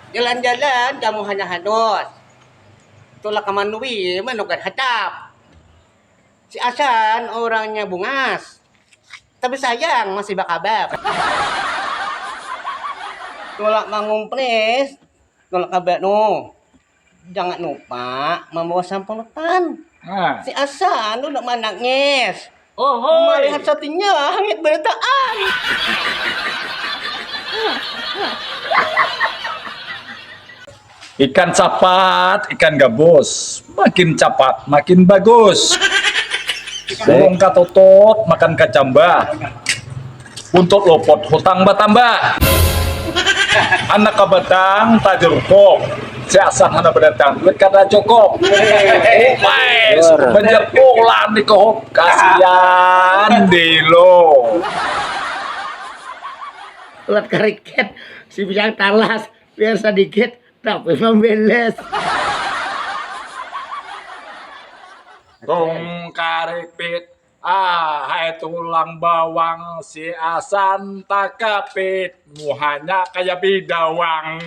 Jalan-jalan kamu hanya hados. Tolak ke Manui, menukan hatap. Si Asan orangnya bungas. Tapi sayang masih bakabab. Tolak mangumpres, tolak kabak no. Jangan lupa membawa samputan. Si Asan udah menangis. Melihat satunya hangit bertaan. Ikan capat, ikan gabus. Makin cepat, makin bagus. Burung katotot, makan kacamba. Untuk lopot, hutang batamba. Anak kabatang, tajur kok. Si Asan hana berdatang, duit kata cukup. Wes, banyak pulang di kohok. Kasian di lo. Ulat kariket si pisang talas biar sedikit tapi membeles. Tung karipit, hai tulang bawang si Asan tak kapit, muhanya kayak bidawang.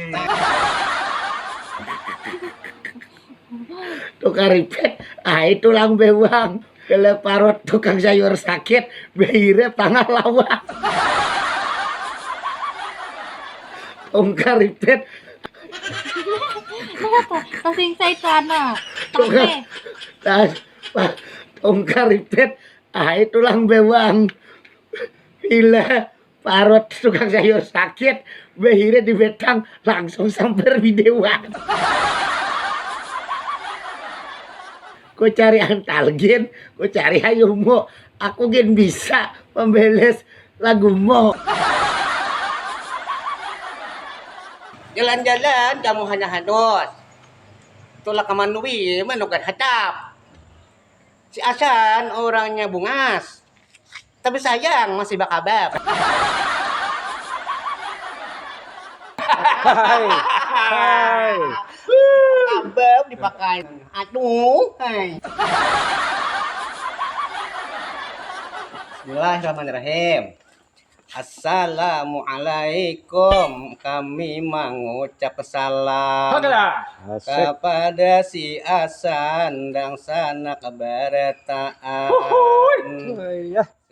Tukang ripet, tulang bewang. Kalau parot tukang sayur sakit, behire panah lawak. Tukang ripet, Kenapa? Kasing sa ito, ano? tukang, tukang ripet, tulang bewang. Bila parot tukang sayur sakit, behire di betang langsung sampai bidewang. Ku cari antalgin, ku cari hayumo, aku gen bisa membeles lagumu. Jalan-jalan kamu hanya hados. Tolak ke Manui, menukan hatap. Si Asan orangnya bungas. Tapi sayang masih bakabab. Bakabab dipakai. Aduh, hai. Bismillahirrahmanirrahim. Assalamualaikum, kami mengucap salam kepada si Asan dan sanak berataan.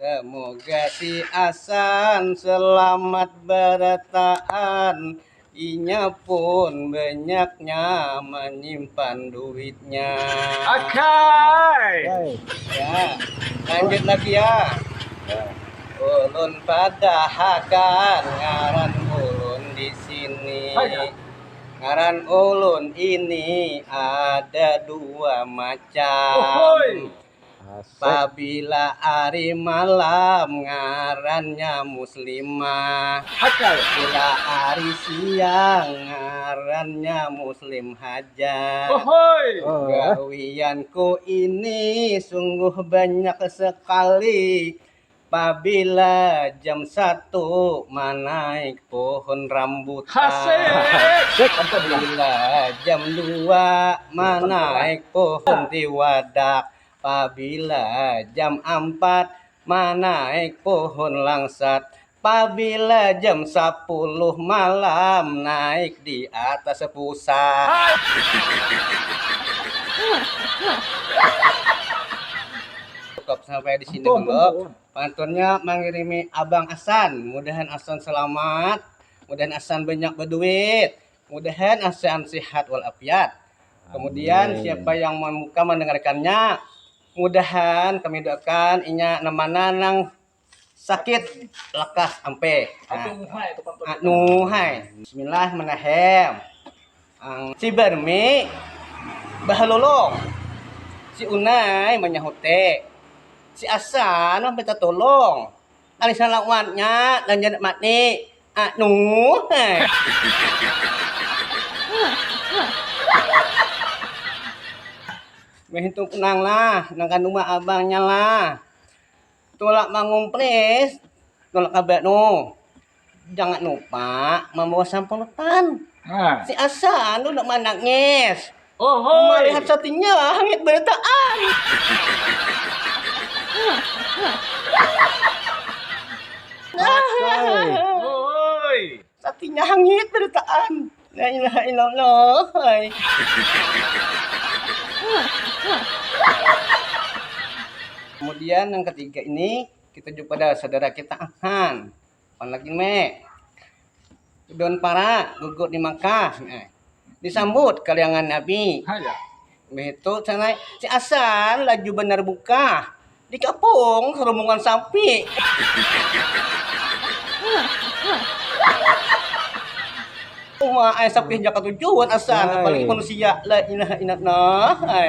Semoga si Asan selamat berataan. Inya pun banyaknya menyimpan duitnya. Ya, lanjut lagi ya. Ulun pada hakan ngaran ulun di sini. Ngaran ulun ini ada dua macam. Apabila hari malam ngarannya muslimah. Bila hari siang ngarannya muslim haja. Gawianku ini sungguh banyak sekali. Apabila jam 1 menaik pohon rambutan. Apabila jam 2 menaik pohon tiwadak. Apabila jam 4 menaik pohon langsat. Apabila jam 10 malam naik di atas pusat. Cukup sampai di sini dulu. Pantunnya mengirimi Abang Asan. Mudahan Asan selamat. Mudahan Asan banyak berduit. Mudahan Asan sehat walafiat. Kemudian siapa yang membuka mendengarkannya, mudahan kami doakan inya namananang sakit lekas ampe. Nuhai. Bismillahirrahmanirrahim. Si Barmi bahalolong. Si Unai menyahute. Si Asan minta tolong. Alisan lawannya dan jangan mati. Behitung kunang lah, nang rumah abangnya lah. Tolak mangumpres, tolak kabak no. Jangan lupa membawa samputan. Si Asan udah menangis. Melihat satunya hangit bertaan. Satinya hangit bertaan. La ilaha illallah. Hai. Kemudian yang ketiga ini kita jumpa pada saudara kita Ahan. Pan lagi me. Don para gugut di Makkah. Disambut kaliangan Nabi. Haya. Begitu sana si Hasan laju benar buka. Dikapung rombongan sapi. Wah, ay sapi jaka tujuan Hasan apalagi manusia. La ilaha illallah. Hai.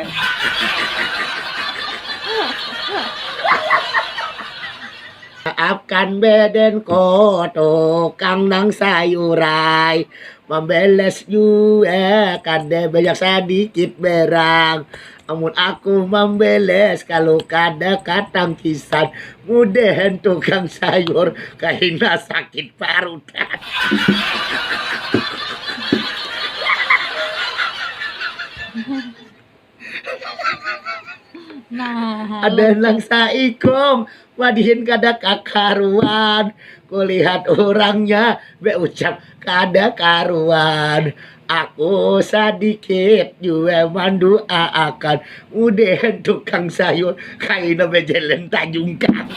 Maafkan beden ko tukang nang sayurai membeles juga kade banyak sedikit berang amun aku membeles kalau kada katang kisan mudahan tukang sayur kahina sakit parutan. Nah, Ada lang sa ikom wadihin kada kakaruan kulihat orangnya be ucap kada karuan aku sedikit juga mandua akan mudahan tukang sayur kaina bejelen tajungkang.